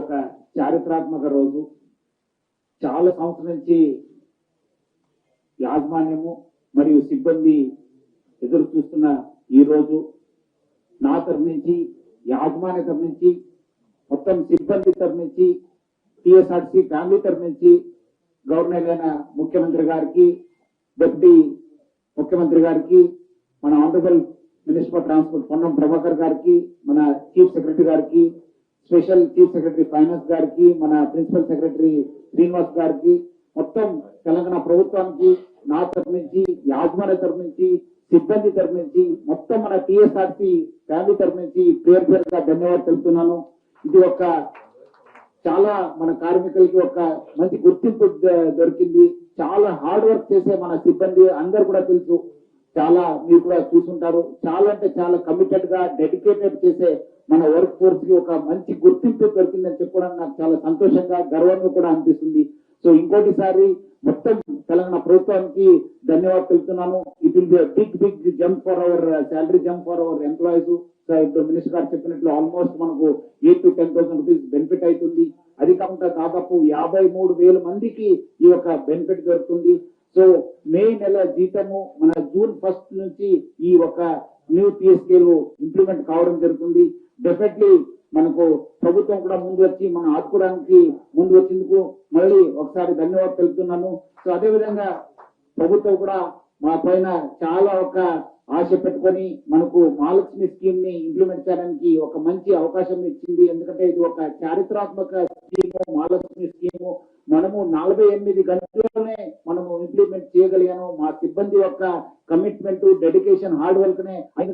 ఒక చారిత్రాత్మక రోజు. చాలా సంవత్సరం నుంచి యాజమాన్యము మరియు సిబ్బంది ఎదురు చూస్తున్న ఈ రోజు నా తరఫు నుంచి, యాజమాన్య తరఫు నుంచి, మొత్తం సిబ్బంది తరఫు నుంచి, టిఎస్ఆర్సీ ఫ్యామిలీ తరఫు నుంచి గవర్నర్ అయిన ముఖ్యమంత్రి గారికి, డిప్యూటీ ముఖ్యమంత్రి గారికి, మన honourable minister for transport Ponnam Prabhakar గారికి, మన చీఫ్ సెక్రటరీ గారికి, స్పెషల్ చీఫ్ సెక్రటరీ ఫైనాన్స్ గారికి, మన ప్రిన్సిపల్ సెక్రటరీ శ్రీనివాస్ గారికి, మొత్తం తెలంగాణ ప్రభుత్వానికి నా తరఫు నుంచి, యాజమాన్య తరఫు నుంచి, సిబ్బంది తరఫు నుంచి, మొత్తం మన టిఎస్ఆర్సీ ఫ్యామిలీ తరఫు నుంచి పేరు పేరుగా ధన్యవాదాలు తెలుపుతున్నాను. ఇది ఒక చాలా మన కార్మికులకి ఒక మంచి గుర్తింపు దొరికింది. చాలా హార్డ్ వర్క్ చేసే మన సిబ్బంది అందరు కూడా తెలుసు, చాలా మీరు కూడా చూసుంటారు. చాలా అంటే చాలా కమిటెడ్ గా డెడికేటెడ్ చేసే మన వర్క్ ఫోర్స్ కి ఒక మంచి గుర్తింపు దొరికిందని చెప్పడం నాకు చాలా సంతోషంగా, గర్వంగా కూడా అనిపిస్తుంది. సో ఇంకోటిసారి మొత్తం తెలంగాణ ప్రభుత్వానికి ధన్యవాదాలు తెలుపుతున్నాను. It will be big jump for our salary jump for our employees. ఇప్పుడు మినిస్టర్ గారు చెప్పినట్లు ఆల్మోస్ట్ మనకు 8,000 to 10,000 రూపీస్ బెనిఫిట్ అవుతుంది. అది కాకుండా దాదాపు 53,000 మందికి ఈ యొక్క బెనిఫిట్ దొరుకుతుంది. సో మే నెల జీతము మన జూన్ 1 నుంచి ఈ ఒక న్యూ పిఎస్కేలు ఇంప్లిమెంట్ కావడం జరుగుతుంది. డెఫినెట్లీ మనకు ప్రభుత్వం కూడా ముందు వచ్చి మనం ఆదుకోవడానికి ముందు వచ్చినందుకు మళ్ళీ ఒకసారి ధన్యవాదాలు తెలుపుతున్నాను. సో అదేవిధంగా ప్రభుత్వం కూడా మా పైన చాలా ఒక ఆశ పెట్టుకొని మనకు మహాలక్ష్మి స్కీమ్ ని ఇంప్లిమెంట్ చేయడానికి ఒక మంచి అవకాశం ఇచ్చింది. ఎందుకంటే ఇది ఒక చారిత్రాత్మక స్కీము, మహాలక్ష్మి స్కీము. మనము 48 గంటల్లోనే మనము ఇంప్లిమెంట్ చేయగలిగాను. మా సిబ్బంది యొక్క కమిట్మెంట్, డెడికేషన్, హార్డ్ వర్క్ నే అయిన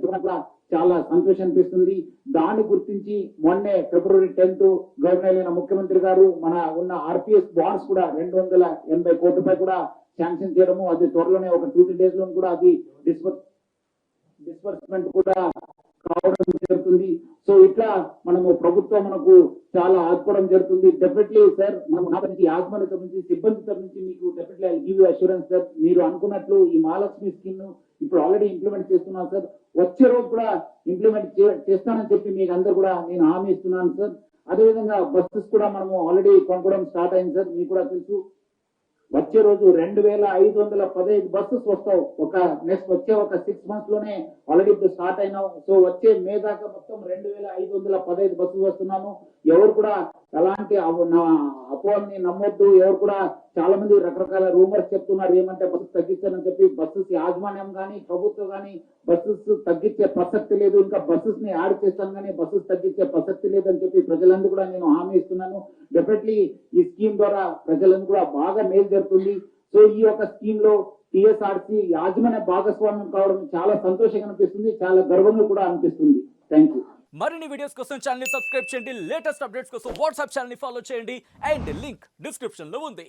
చాలా సంతోషం అనిపిస్తుంది. దాన్ని గుర్తించి మొన్నే February 10th గవర్నర్ అయిన ముఖ్యమంత్రి గారు మన ఉన్న ఆర్పిఎస్ బాండ్స్ కూడా 280 కోట్ల రూపాయలు కూడా శాంక్షన్ చేయడము, అది త్వరలోనే ఒక 2-3 days లో కూడా అది డిస్బర్స్మెంట్ కూడా కావడం జరుగుతుంది. సో ఇట్లా మనము ప్రభుత్వం మనకు చాలా ఆదుకోవడం జరుగుతుంది. డెఫినెట్లీ సార్, మనం నా నుంచి, యాజమాన్య తరఫు నుంచి, సిబ్బంది తరఫు నుంచి మీకు definitely I give you assurance sir. మీరు అనుకున్నట్లు ఈ మహాలక్ష్మి స్కీమ్ ఇప్పుడు ఆల్రెడీ ఇంప్లిమెంట్ చేస్తున్నాను సార్. వచ్చే రోజు కూడా ఇంప్లిమెంట్ చేస్తానని చెప్పి మీకు అందరు కూడా నేను హామీ ఇస్తున్నాను సార్. అదేవిధంగా బస్సెస్ కూడా మనము ఆల్రెడీ కొనుక్కోవడం స్టార్ట్ అయింది సార్. మీకు కూడా తెలుసు, వచ్చే రోజు 2,515 బస్సెస్ వస్తావు. ఒక నెక్స్ట్ వచ్చే ఒక 6 months లోనే ఆల్రెడీ ఇప్పుడు స్టార్ట్ అయినావు. సో వచ్చే మే దాకా మొత్తం 2,515 బస్సులు వస్తున్నాను. ఎవరు కూడా ఎలాంటి అపోహల్ని నమ్మొద్దు. ఎవరు కూడా చాలా మంది రకరకాల రూమర్స్ చెప్తున్నారు, ఏమంటే బస్సు తగ్గించాలని చెప్పి. బస్సెస్ యాజమాన్యం కానీ ప్రభుత్వం కానీ బస్సెస్ తగ్గించే ప్రసక్తి లేదు. ఇంకా బస్సెస్ ని యాడ్ చేస్తాను కానీ బస్సెస్ తగ్గించే ప్రసక్తి లేదని చెప్పి ప్రజలందరూ కూడా నేను హామీ ఇస్తున్నాను. డెఫినెట్లీ ఈ స్కీమ్ ద్వారా ప్రజలందరూ కూడా బాగా మేలు జరుగుతుంది. సో ఈ యొక్క స్కీమ్ లో టిఎస్ఆర్సీ యాజమాన్య భాగస్వామ్యం కావడం చాలా సంతోషంగా అనిపిస్తుంది, చాలా గర్వంగా కూడా అనిపిస్తుంది. Thank you. మరిన్ని వీడియోస్ కోసం ఛానల్ ని సబ్స్క్రైబ్ చేయండి. లేటెస్ట్ అప్డేట్స్ కోసం వాట్సాప్ ఛానల్ ని ఫాలో చేయండి. అండ్ లింక్ డిస్క్రిప్షన్ లో ఉంది.